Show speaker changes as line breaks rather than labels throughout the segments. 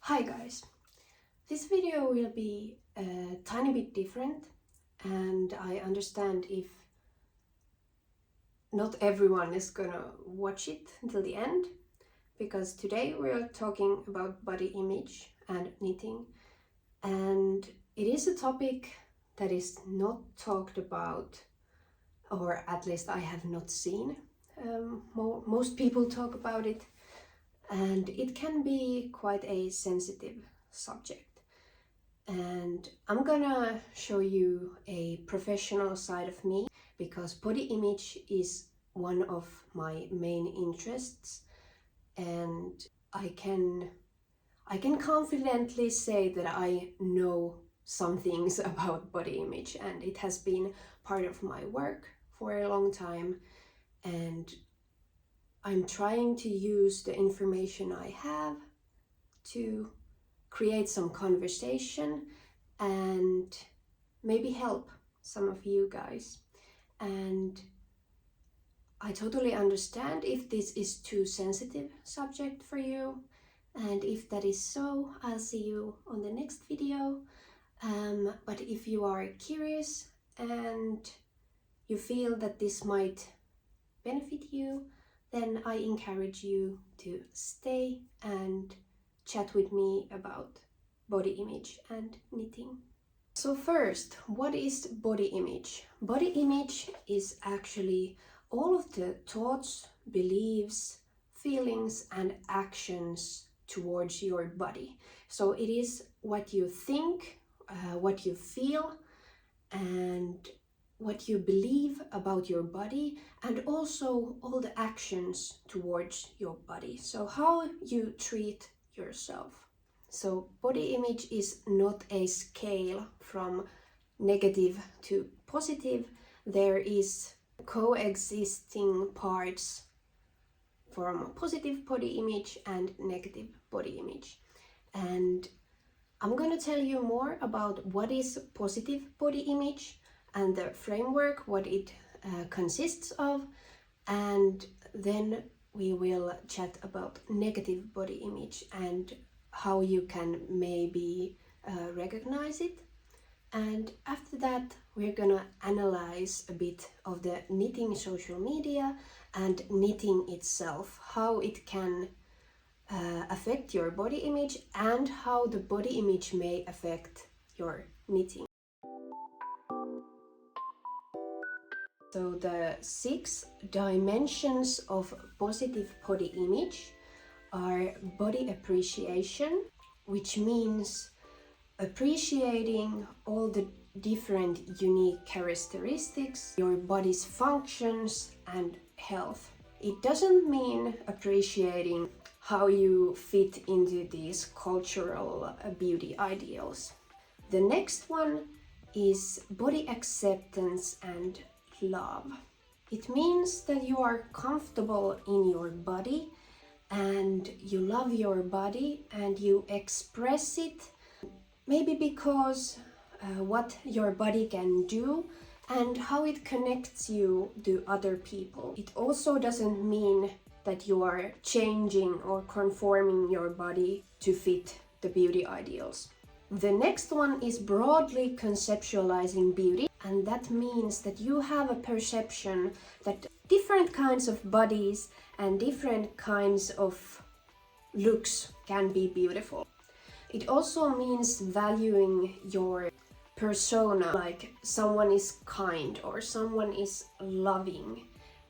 Hi guys, this video will be a tiny bit different, and I understand if not everyone is gonna watch it until the end, because today we're talking about body image and knitting, and it is a topic that is not talked about, or at least I have not seen most people talk about it, and it can be quite a sensitive subject. And I'm gonna show you a professional side of me, because body image is one of my main interests, and I can confidently say that I know some things about body image, and it has been part of my work for a long time, and I'm trying to use the information I have to create some conversation and maybe help some of you guys. And I totally understand if this is too sensitive subject for you, and if that is so, I'll see you on the next video. But if you are curious and you feel that this might benefit you, then I encourage you to stay and chat with me about body image and knitting. So first, what is body image? Body image is actually all of the thoughts, beliefs, feelings and actions towards your body. So it is what you think, what you feel, and what you believe about your body, and also all the actions towards your body. So how you treat yourself. So body image is not a scale from negative to positive. There is coexisting parts from positive body image and negative body image. And I'm going to tell you more about what is positive body image and the framework, what it consists of, and then we will chat about negative body image and how you can maybe recognize it. And after that, we're gonna analyze a bit of the knitting social media and knitting itself, how it can affect your body image and how the body image may affect your knitting. So the 6 dimensions of positive body image are body appreciation, which means appreciating all the different unique characteristics, your body's functions and health. It doesn't mean appreciating how you fit into these cultural beauty ideals. The next one is body acceptance and love. It means that you are comfortable in your body and you love your body and you express it, maybe because what your body can do and how it connects you to other people. It also doesn't mean that you are changing or conforming your body to fit the beauty ideals. The next one is broadly conceptualizing beauty, and that means that you have a perception that different kinds of bodies and different kinds of looks can be beautiful. It also means valuing your persona, like someone is kind or someone is loving,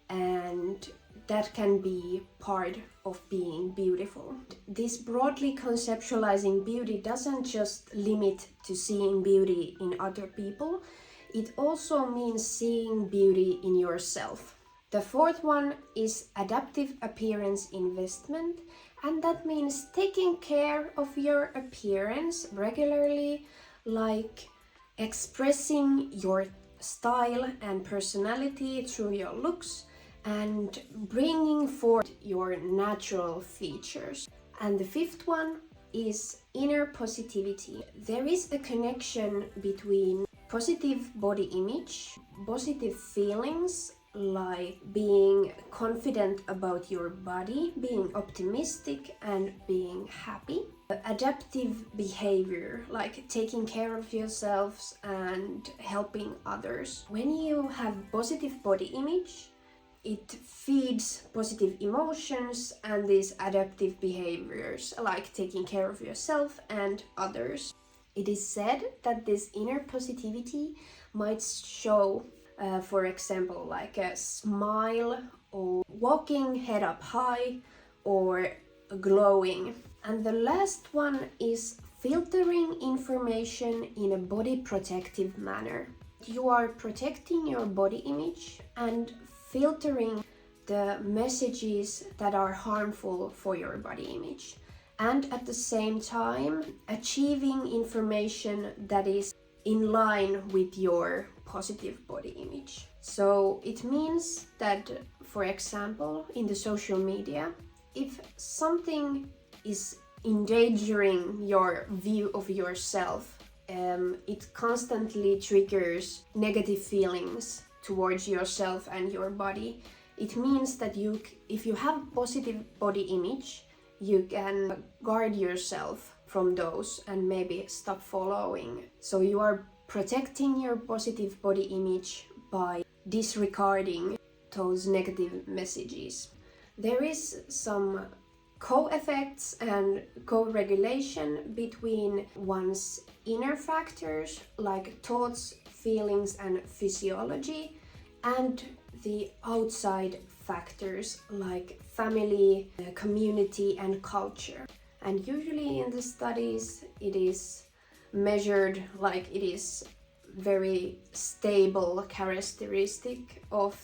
and that can be part of being beautiful. This broadly conceptualizing beauty doesn't just limit to seeing beauty in other people, it also means seeing beauty in yourself. The fourth one is adaptive appearance investment, and that means taking care of your appearance regularly, like expressing your style and personality through your looks and bringing forth your natural features. And the fifth one is inner positivity. There is a connection between positive body image, positive feelings like being confident about your body, being optimistic and being happy, adaptive behavior, like taking care of yourselves and helping others. When you have positive body image, it feeds positive emotions and these adaptive behaviors, like taking care of yourself and others. It is said that this inner positivity might show, for example, like a smile or walking head up high or glowing. And the last one is filtering information in a body protective manner. You are protecting your body image and filtering the messages that are harmful for your body image, and at the same time achieving information that is in line with your positive body image. So it means that, for example, in the social media, if something is endangering your view of yourself, it constantly triggers negative feelings towards yourself and your body. It means that if you have positive body image, you can guard yourself from those and maybe stop following. So you are protecting your positive body image by disregarding those negative messages. There is some co-effects and co-regulation between one's inner factors like thoughts, feelings and physiology, and the outside factors like family, community and culture. And usually in the studies it is measured like it is very stable characteristic of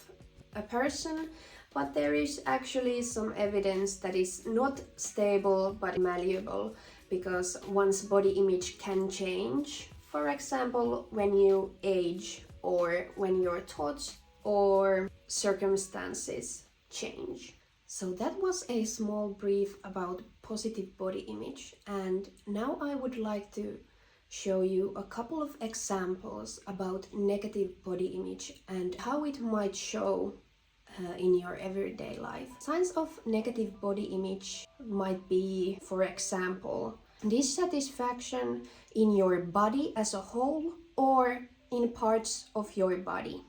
a person, but there is actually some evidence that is not stable but malleable, because one's body image can change, for example when you age or when your thoughts or circumstances change. So that was a small brief about positive body image, and now I would like to show you a couple of examples about negative body image and how it might show in your everyday life. Signs of negative body image might be, for example, dissatisfaction in your body as a whole or in parts of your body.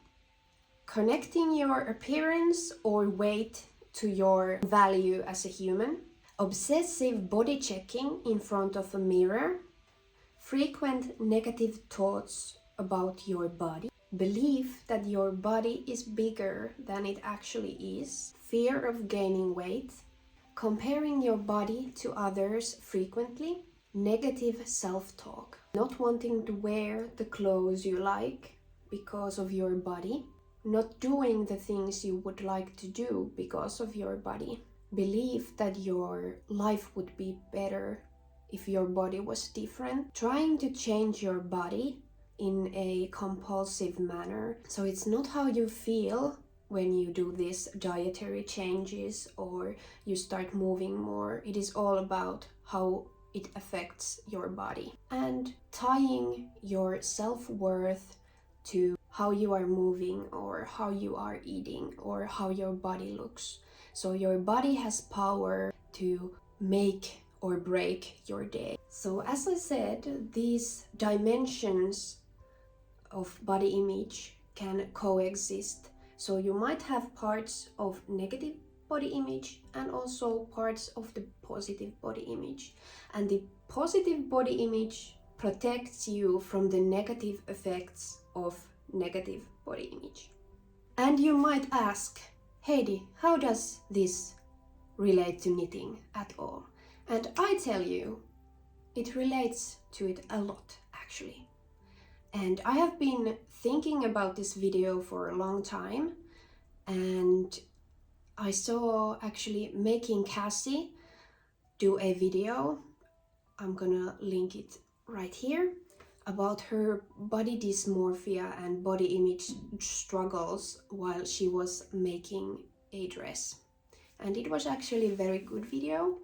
Connecting your appearance or weight to your value as a human. Obsessive body checking in front of a mirror. Frequent negative thoughts about your body. Belief that your body is bigger than it actually is. Fear of gaining weight. Comparing your body to others frequently. Negative self-talk. Not wanting to wear the clothes you like because of your body. Not doing the things you would like to do because of your body. Belief that your life would be better if your body was different. Trying to change your body in a compulsive manner. So it's not how you feel when you do these dietary changes or you start moving more. It is all about how it affects your body. And tying your self-worth to how you are moving or how you are eating or how your body looks. So your body has power to make or break your day. So as I said, these dimensions of body image can coexist. So you might have parts of negative body image and also parts of the positive body image. And the positive body image protects you from the negative effects of negative body image. And you might ask, Heidiy, how does this relate to knitting at all? And I tell you, it relates to it a lot actually. And I have been thinking about this video for a long time, and I saw actually Making Cassie do a video, I'm gonna link it right here, about her body dysmorphia and body image struggles while she was making a dress. And it was actually a very good video.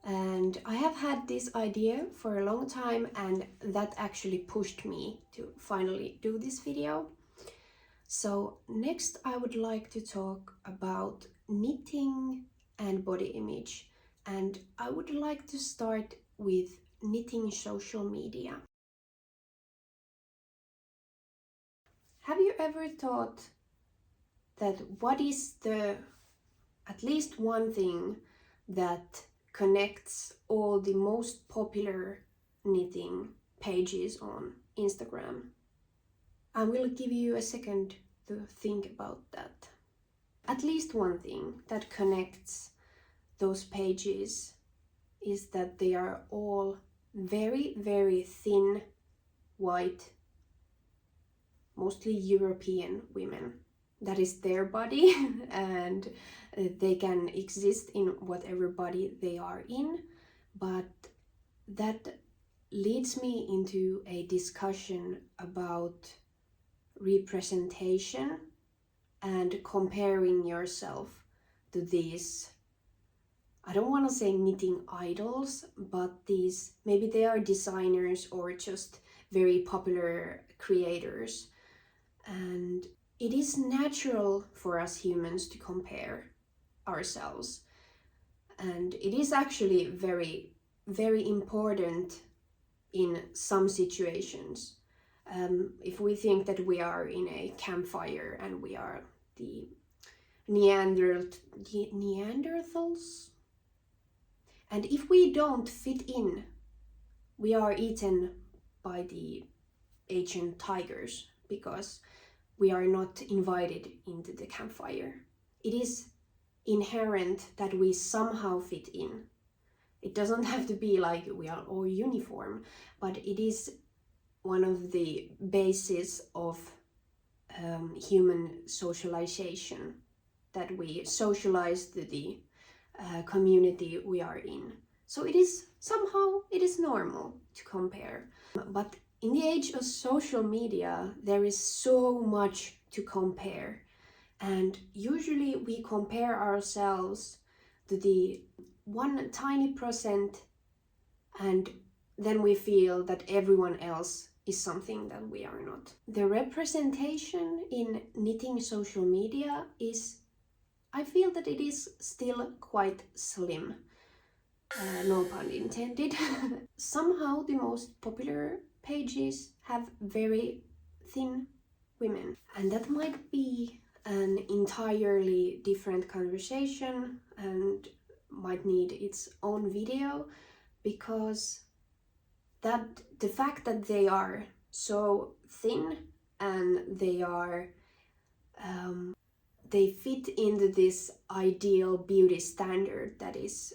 And I have had this idea for a long time, and that actually pushed me to finally do this video. So next I would like to talk about knitting and body image, and I would like to start with knitting social media. Have you ever thought that what is the at least one thing that connects all the most popular knitting pages on Instagram? I will give you a second to think about that. At least one thing that connects those pages is that they are all very, very thin, white, mostly European women. That is their body and they can exist in whatever body they are in, but that leads me into a discussion about representation and comparing yourself to these, I don't want to say knitting idols, but these, maybe they are designers or just very popular creators. And it is natural for us humans to compare ourselves. And it is actually very, very important in some situations. If we think that we are in a campfire and we are the Neanderthals, and if we don't fit in, we are eaten by the ancient tigers because we are not invited into the campfire. It is inherent that we somehow fit in. It doesn't have to be like we are all uniform, but it is one of the bases of human socialization, that we socialize to the community we are in. So it is somehow, it is normal to compare. But in the age of social media, there is so much to compare. And usually we compare ourselves to the one tiny percent, and then we feel that everyone else is something that we are not. The representation in knitting social media is, I feel that it is still quite slim. No pun intended. Somehow the most popular pages have very thin women, and that might be an entirely different conversation and might need its own video, because that the fact that they are so thin and they are they fit into this ideal beauty standard that is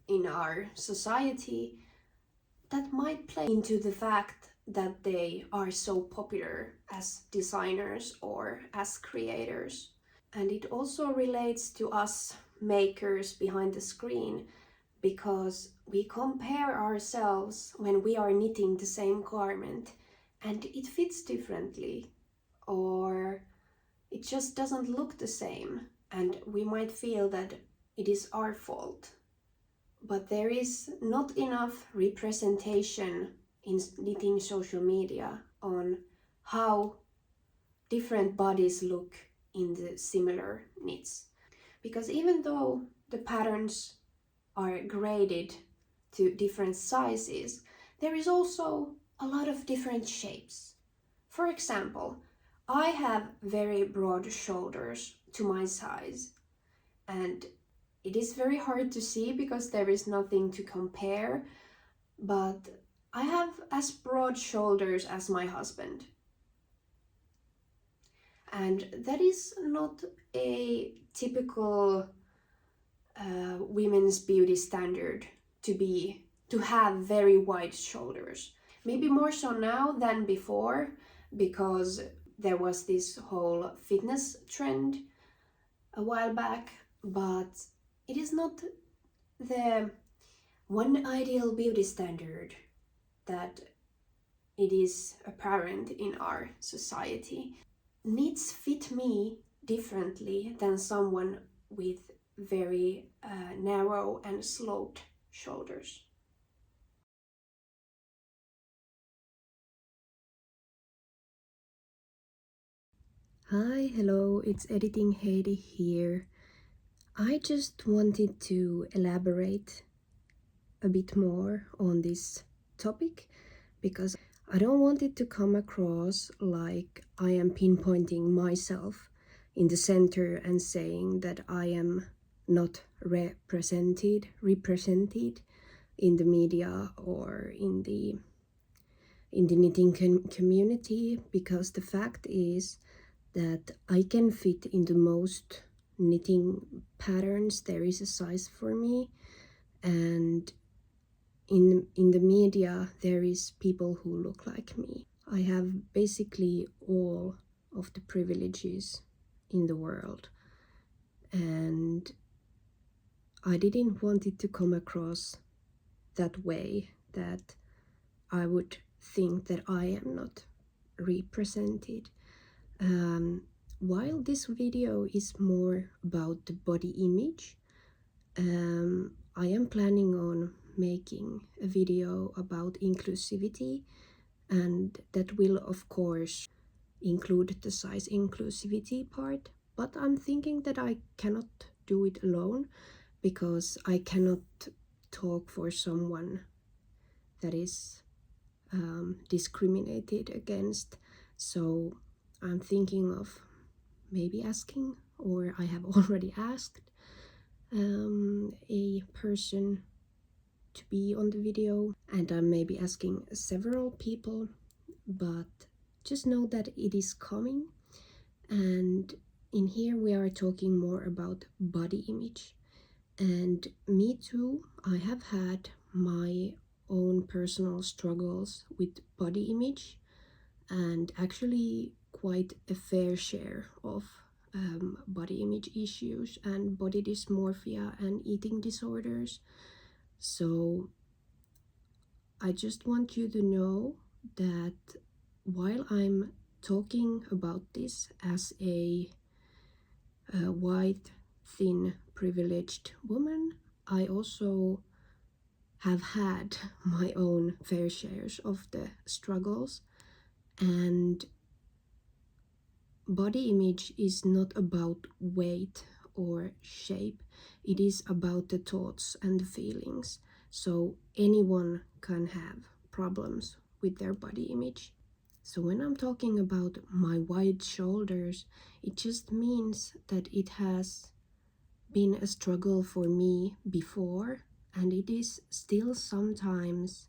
in our society, that might play into the fact that they are so popular as designers or as creators. And it also relates to us makers behind the screen, because we compare ourselves when we are knitting the same garment and it fits differently, or it just doesn't look the same, and we might feel that it is our fault. But there is not enough representation in knitting social media on how different bodies look in the similar knits. Because even though the patterns are graded to different sizes, there is also a lot of different shapes. For example, I have very broad shoulders to my size, and it is very hard to see because there is nothing to compare, but I have as broad shoulders as my husband. And that is not a typical women's beauty standard to have very wide shoulders. Maybe more so now than before, because there was this whole fitness trend a while back, but it is not the one ideal beauty standard that it is apparent in our society. Knits fit me differently than someone with very narrow and sloped shoulders. Hi, hello, it's Editing Heidiy here. I just wanted to elaborate a bit more on this topic because I don't want it to come across like I am pinpointing myself in the center and saying that I am not represented in the media or in the knitting community, because the fact is that I can fit into most knitting patterns. There is a size for me, and in the media there is people who look like me. I have basically all of the privileges in the world, and I didn't want it to come across that way, that I would think that I am not represented. While this video is more about the body image, I am planning on making a video about inclusivity, and that will of course include the size inclusivity part, but I'm thinking that I cannot do it alone because I cannot talk for someone that is discriminated against. So I'm thinking of maybe asking, or I have already asked, a person to be on the video, and I'm maybe asking several people, but just know that it is coming. And in here we are talking more about body image. And me too, I have had my own personal struggles with body image, and actually quite a fair share of body image issues and body dysmorphia and eating disorders. So I just want you to know that while I'm talking about this as a white, thin, privileged woman, I also have had my own fair shares of the struggles. And body image is not about weight or shape, it is about the thoughts and the feelings. So anyone can have problems with their body image. So when I'm talking about my wide shoulders, it just means that it has been a struggle for me before, and it is still sometimes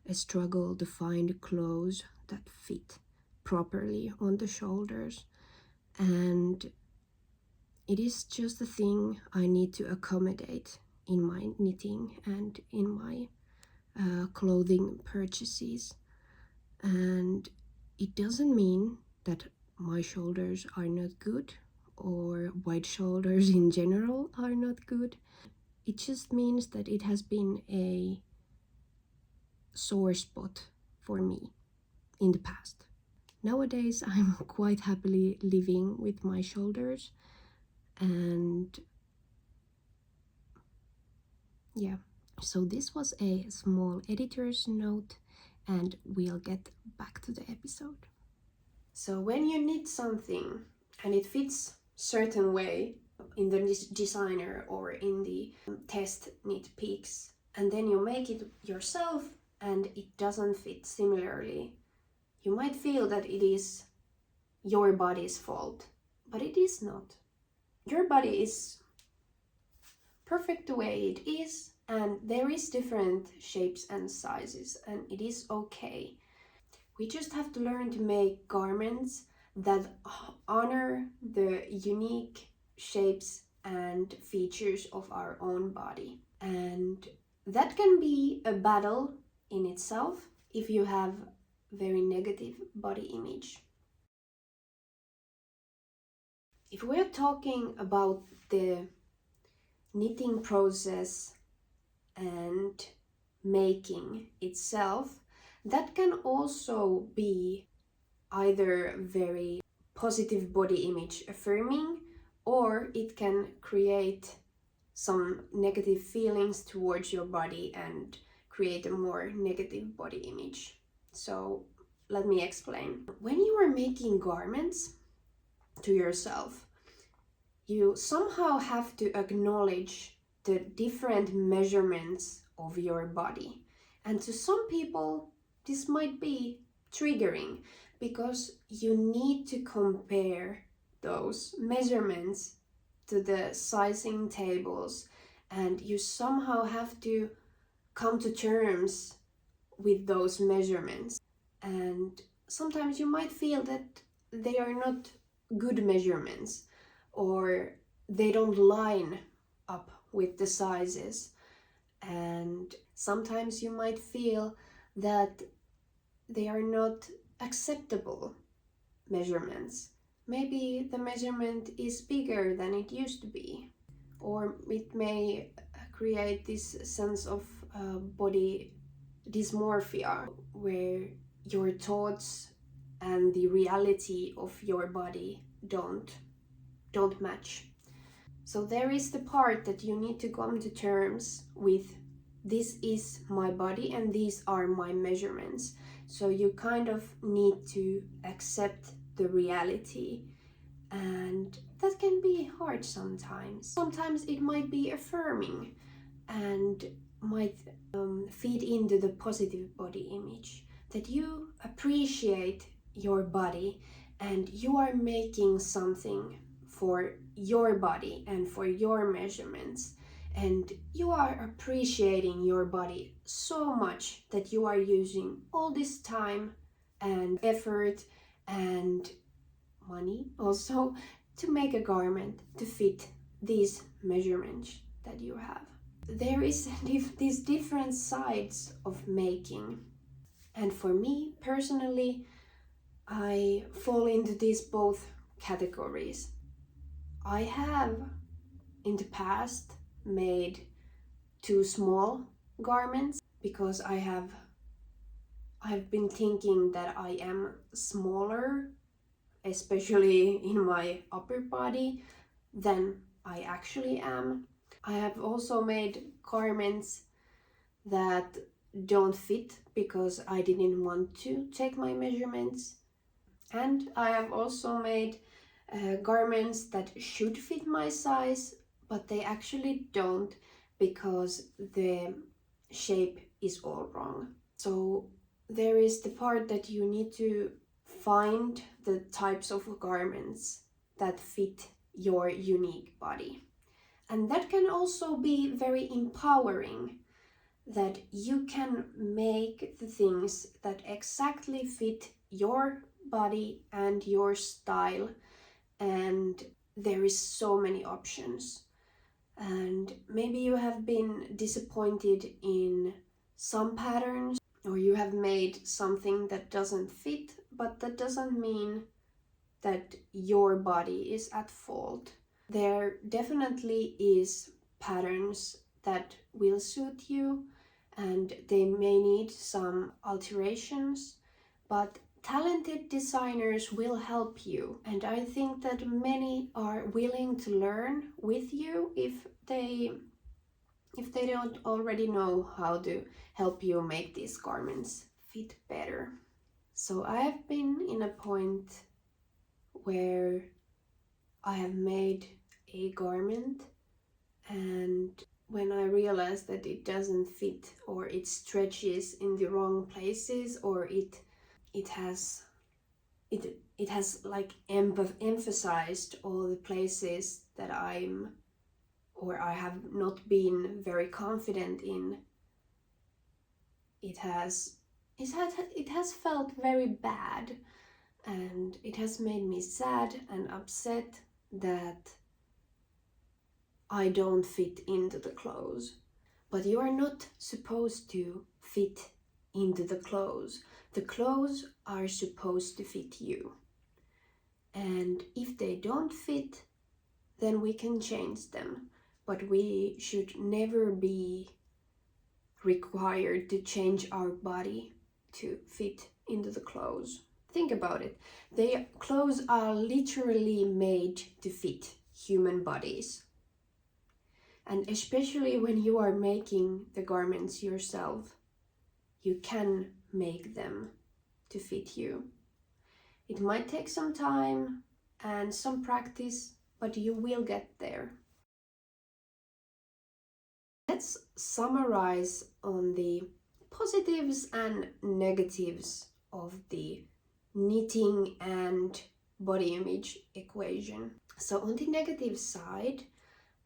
a struggle to find clothes that fit properly on the shoulders. And it is just a thing I need to accommodate in my knitting and in my clothing purchases. And it doesn't mean that my shoulders are not good, or wide shoulders in general are not good. It just means that it has been a sore spot for me in the past. Nowadays I'm quite happily living with my shoulders, and yeah, so this was a small editor's note, and we'll get back to the episode. So when you knit something and it fits certain way in the designer or in the test knit peaks, and then you make it yourself and it doesn't fit similarly, you might feel that it is your body's fault, but it is not. Your body is perfect the way it is, and there is different shapes and sizes, and it is okay. We just have to learn to make garments that honor the unique shapes and features of our own body. And that can be a battle in itself if you have very negative body image. If we're talking about the knitting process and making itself, that can also be either very positive body image affirming, or it can create some negative feelings towards your body and create a more negative body image. So let me explain. When you are making garments to yourself, you somehow have to acknowledge the different measurements of your body. And to some people, this might be triggering because you need to compare those measurements to the sizing tables, and you somehow have to come to terms with those measurements. And sometimes you might feel that they are not good measurements, or they don't line up with the sizes. And sometimes you might feel that they are not acceptable measurements. Maybe the measurement is bigger than it used to be, or it may create this sense of body dysmorphia, where your thoughts and the reality of your body don't match. So there is the part that you need to come to terms with: this is my body and these are my measurements. So you kind of need to accept the reality, and that can be hard sometimes. Sometimes it might be affirming and might feed into the positive body image, that you appreciate your body and you are making something for your body and for your measurements, and you are appreciating your body so much that you are using all this time and effort and money also to make a garment to fit these measurements that you have. There is these different sides of making, and for me personally, I fall into these both categories. I have in the past made too small garments because I've been thinking that I am smaller, especially in my upper body, than I actually am. I have also made garments that don't fit because I didn't want to take my measurements. And I have also made garments that should fit my size, but they actually don't because the shape is all wrong. So there is the part that you need to find the types of garments that fit your unique body. And that can also be very empowering, that you can make the things that exactly fit your body and your style, and there is so many options. And maybe you have been disappointed in some patterns, or you have made something that doesn't fit, but that doesn't mean that your body is at fault. There definitely is patterns that will suit you, and they may need some alterations, but talented designers will help you. And I think that many are willing to learn with you if they don't already know how to help you make these garments fit better. So I have been in a point where I have made a garment, and when I realize that it doesn't fit, or it stretches in the wrong places, or it has like emphasized all the places that I have not been very confident in, it has felt very bad, and it has made me sad and upset that I don't fit into the clothes. But you are not supposed to fit into the clothes. The clothes are supposed to fit you. And if they don't fit, then we can change them. But we should never be required to change our body to fit into the clothes. Think about it. The clothes are literally made to fit human bodies. And especially when you are making the garments yourself, you can make them to fit you. It might take some time and some practice, but you will get there. Let's summarize on the positives and negatives of the knitting and body image equation. So on the negative side,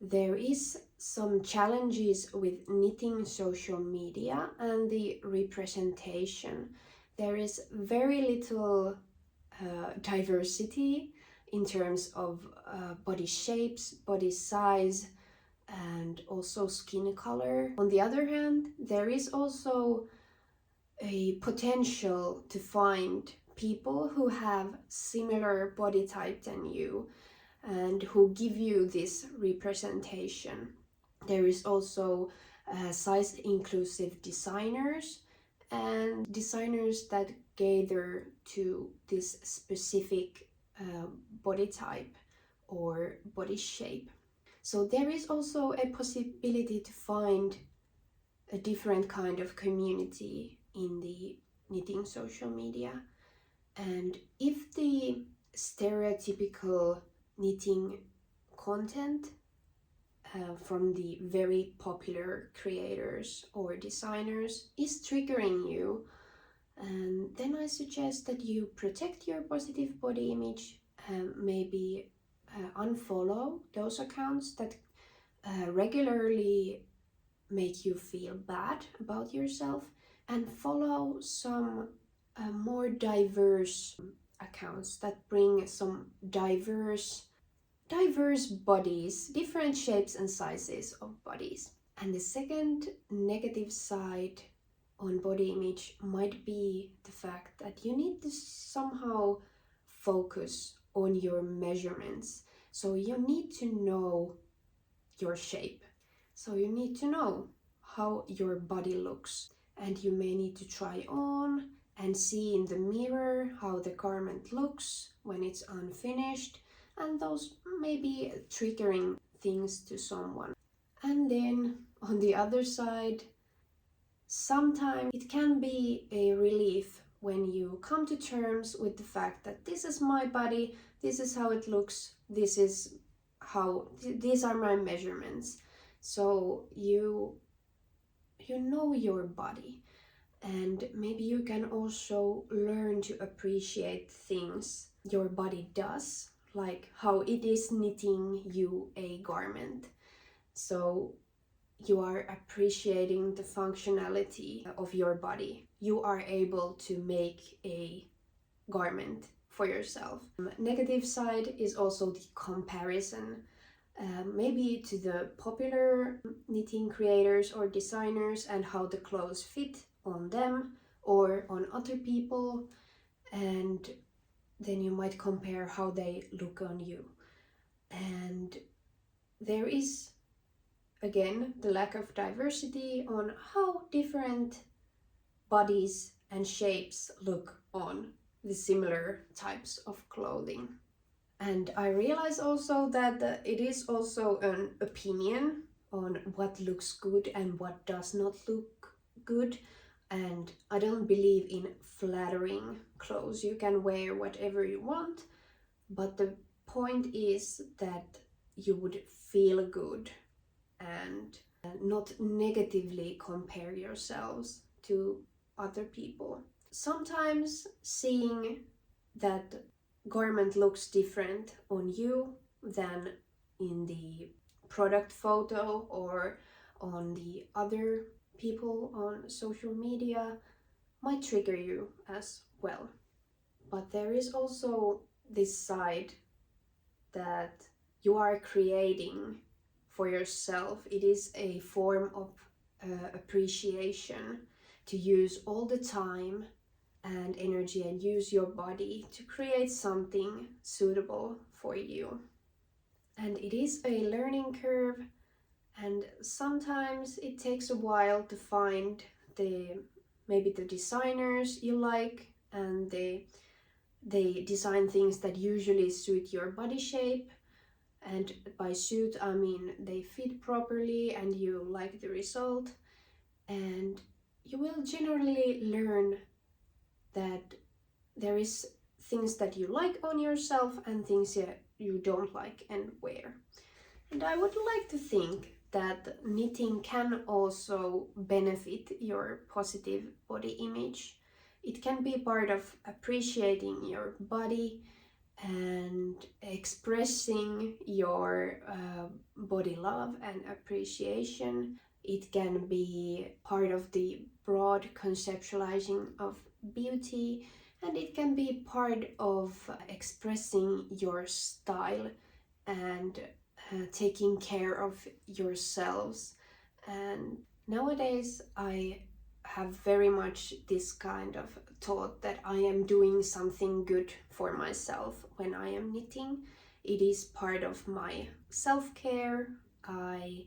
there is some challenges with knitting social media and the representation. There is very little diversity in terms of body shapes, body size, and also skin color. On the other hand, there is also a potential to find people who have similar body type than you and who give you this representation. There is also size inclusive designers and designers that cater to this specific body type or body shape. So there is also a possibility to find a different kind of community in the knitting social media. And if the stereotypical knitting content from the very popular creators or designers is triggering you, and then I suggest that you protect your positive body image, maybe unfollow those accounts that regularly make you feel bad about yourself, and follow some more diverse accounts that bring some diverse bodies, different shapes and sizes of bodies. And the second negative side on body image might be the fact that you need to somehow focus on your measurements. So you need to know your shape. So you need to know how your body looks, and you may need to try on and see in the mirror how the garment looks when it's unfinished, and those may be triggering things to someone. And then on the other side, sometimes it can be a relief when you come to terms with the fact that this is my body, this is how it looks, these are my measurements. So you know your body, and maybe you can also learn to appreciate things your body does, like how it is knitting you a garment. So you are appreciating the functionality of your body. You are able to make a garment for yourself. Negative side is also the comparison, maybe to the popular knitting creators or designers and how the clothes fit on them or on other people, and then you might compare how they look on you. And there is again the lack of diversity on how different bodies and shapes look on the similar types of clothing. And I realize also that it is also an opinion on what looks good and what does not look good. And I don't believe in flattering clothes. You can wear whatever you want, but the point is that you would feel good and not negatively compare yourselves to other people. Sometimes seeing that garment looks different on you than in the product photo or on the other people on social media might trigger you as well. But there is also this side that you are creating for yourself. It is a form of appreciation to use all the time and energy and use your body to create something suitable for you. And it is a learning curve, and sometimes it takes a while to find maybe the designers you like, and they design things that usually suit your body shape. And by suit I mean they fit properly and you like the result. And you will generally learn that there is things that you like on yourself and things that you don't like and wear. And I would like to think that knitting can also benefit your positive body image. It can be part of appreciating your body and expressing your body love and appreciation. It can be part of the broad conceptualizing of beauty, and it can be part of expressing your style and taking care of yourselves. And nowadays I have very much this kind of thought that I am doing something good for myself when I am knitting. It is part of my self-care. I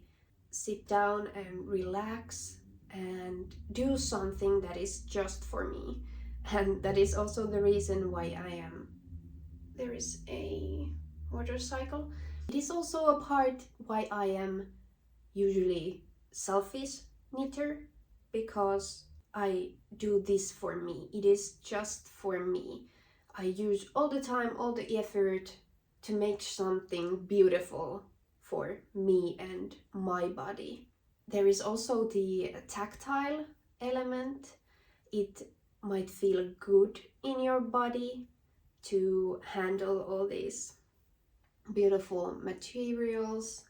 sit down and relax and do something that is just for me. And that is also the reason why there is a motorcycle. It is also a part why I am usually selfish knitter, because I do this for me. It is just for me. I use all the time, all the effort to make something beautiful for me and my body. There is also the tactile element. It might feel good in your body to handle all these beautiful materials,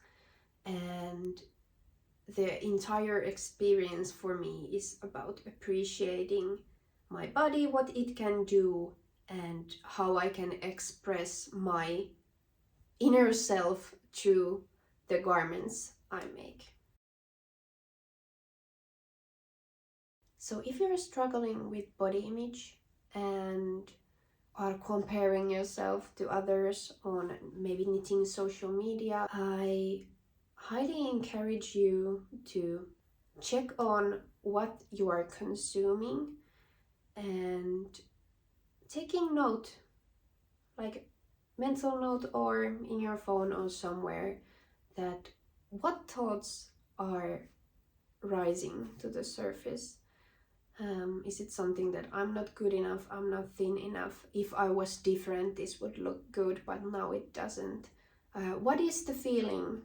and the entire experience for me is about appreciating my body, what it can do, and how I can express my inner self through the garments I make. So if you're struggling with body image and are comparing yourself to others on maybe knitting social media, I highly encourage you to check on what you are consuming and taking note, like mental note or in your phone or somewhere, that what thoughts are rising to the surface. Is it something that I'm not good enough, I'm not thin enough, if I was different this would look good but now it doesn't? What is the feeling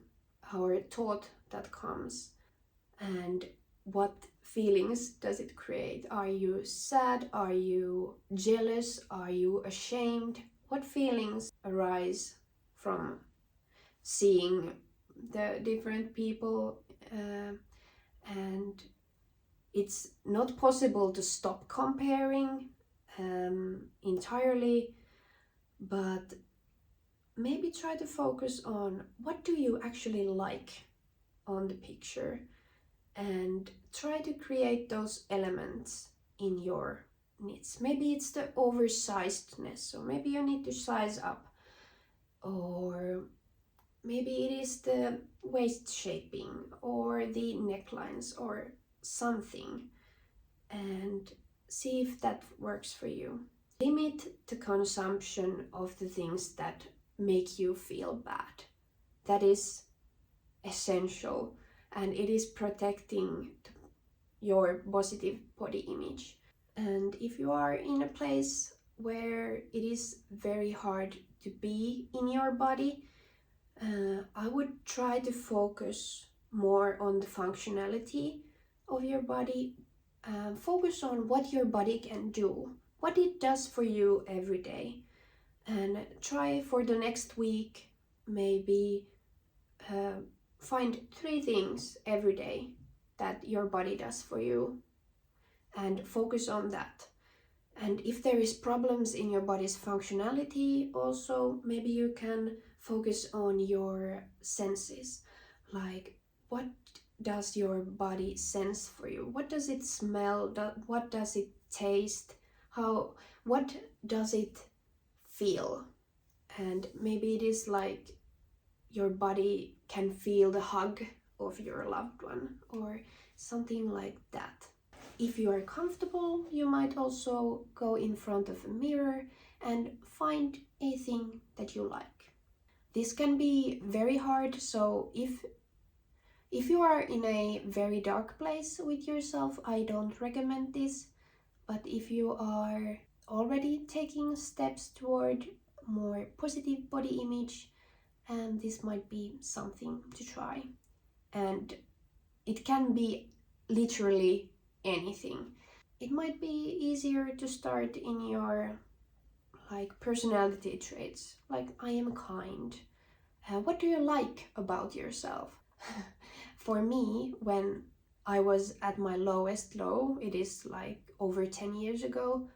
or thought that comes, and what feelings does it create? Are you sad? Are you jealous? Are you ashamed? What feelings arise from seeing the different people? And it's not possible to stop comparing entirely, but maybe try to focus on what do you actually like on the picture, and try to create those elements in your knits. Maybe it's the oversizedness, so maybe you need to size up, or maybe it is the waist shaping or the necklines or something, and see if that works for you. Limit the consumption of the things that make you feel bad. That is essential, and it is protecting your positive body image. And if you are in a place where it is very hard to be in your body, I would try to focus more on the functionality of your body. Focus on what your body can do, what it does for you every day, and try for the next week maybe find 3 things every day that your body does for you and focus on that. And if there is problems in your body's functionality, also maybe you can focus on your senses, like what does your body sense for you? What does it smell? What does it taste? What does it feel? And maybe it is like your body can feel the hug of your loved one or something like that. If you are comfortable, you might also go in front of a mirror and find a thing that you like. This can be very hard, so if you are in a very dark place with yourself, I don't recommend this. But if you are already taking steps toward more positive body image, this might be something to try. and it can be literally anything. It might be easier to start in your personality traits, like I am kind. What do you like about yourself? For me, when I was at my lowest low, it is like over 10 years ago,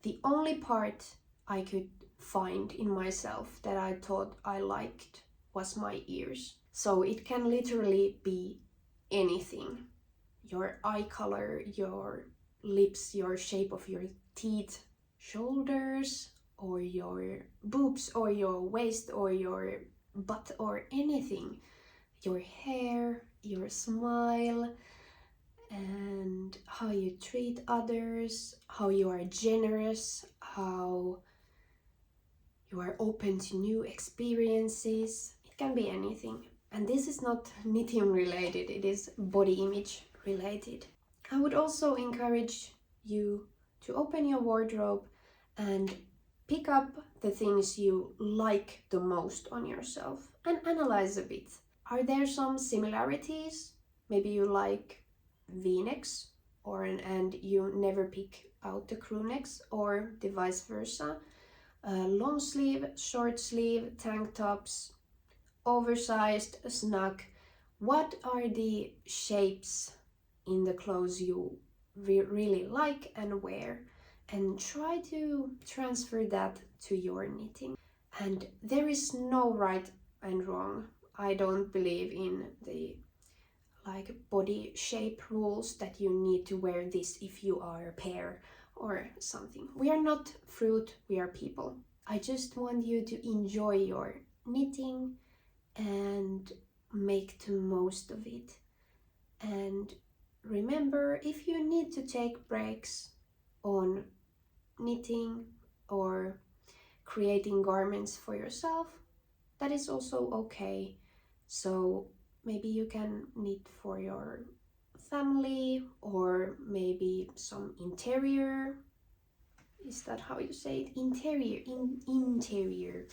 the only part I could find in myself that I thought I liked was my ears. So it can literally be anything. Your eye color, your lips, your shape of your teeth, shoulders, or your boobs, or your waist, or your butt, or anything. Your hair, your smile, and how you treat others, how you are generous, how you are open to new experiences. It can be anything. And this is not knitting related, it is body image related. I would also encourage you to open your wardrobe and pick up the things you like the most on yourself and analyze a bit. Are there some similarities? Maybe you like V-necks and you never pick out the crew necks, or the vice versa. Long sleeve, short sleeve, tank tops, oversized, snug. What are the shapes in the clothes you really like and wear? And try to transfer that to your knitting. And there is no right and wrong. I don't believe in the body shape rules that you need to wear this if you are a pear or something. We are not fruit, we are people. I just want you to enjoy your knitting and make the most of it. And remember, if you need to take breaks on knitting or creating garments for yourself, that is also okay. So maybe you can knit for your family, or maybe some interior. Is that how you say it? Interior,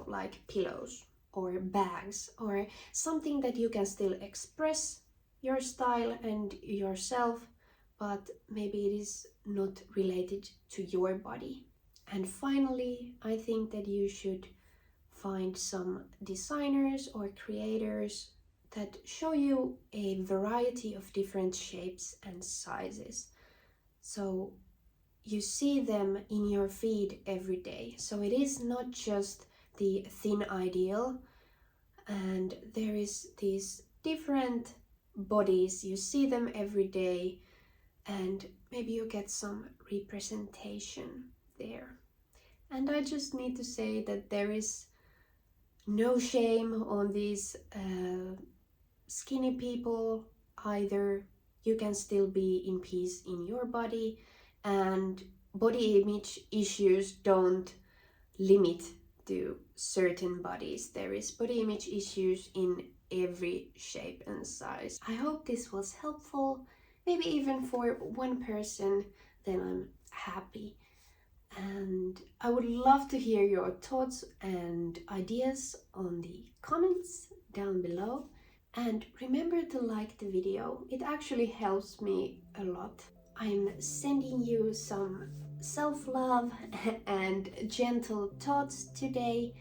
like pillows or bags, or something that you can still express your style and yourself, but maybe it is not related to your body. And finally, I think that you should find some designers or creators that show you a variety of different shapes and sizes. So you see them in your feed every day. So it is not just the thin ideal, and there is these different bodies. You see them every day, and maybe you get some representation there. And I just need to say that there is no shame on these skinny people either. You can still be in peace in your body, and body image issues don't limit to certain bodies. There is body image issues in every shape and size. I hope this was helpful, maybe even for one person, then I'm happy. And I would love to hear your thoughts and ideas on the comments down below. And remember to like the video, it actually helps me a lot. I'm sending you some self-love and gentle thoughts today.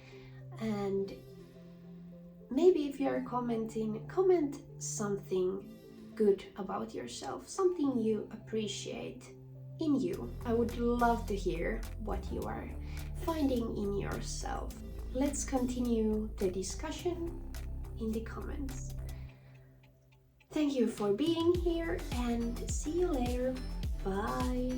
And maybe if you're commenting, comment something good about yourself, something you appreciate in you. I would love to hear what you are finding in yourself. Let's continue the discussion in the comments. Thank you for being here, and see you later. Bye.